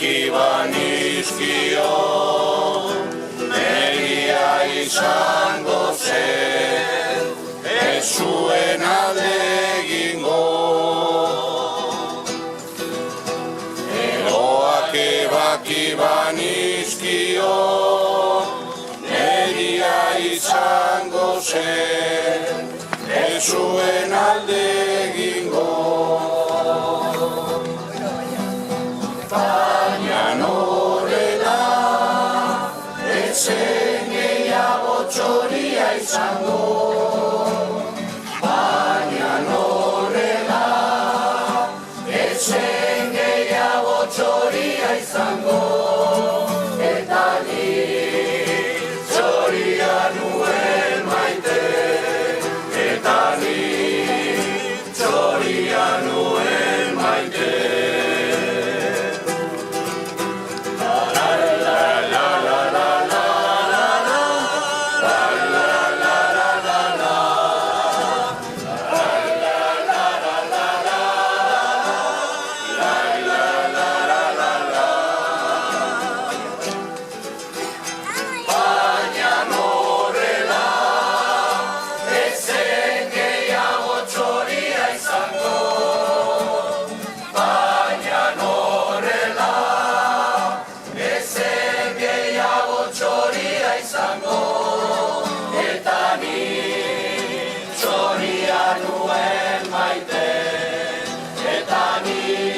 banizkio, egia izango zen, ez zuen alde egingo. Eroak ebaki banizkio, egia izango zen, ez zuen alde egingo. Baina norela, ezen gehiago txoria izango. Baina norela, ezen gehiago txoria izango. Eta ni txoria nuen maite. Eta ni txoria nuen maite. Eta ni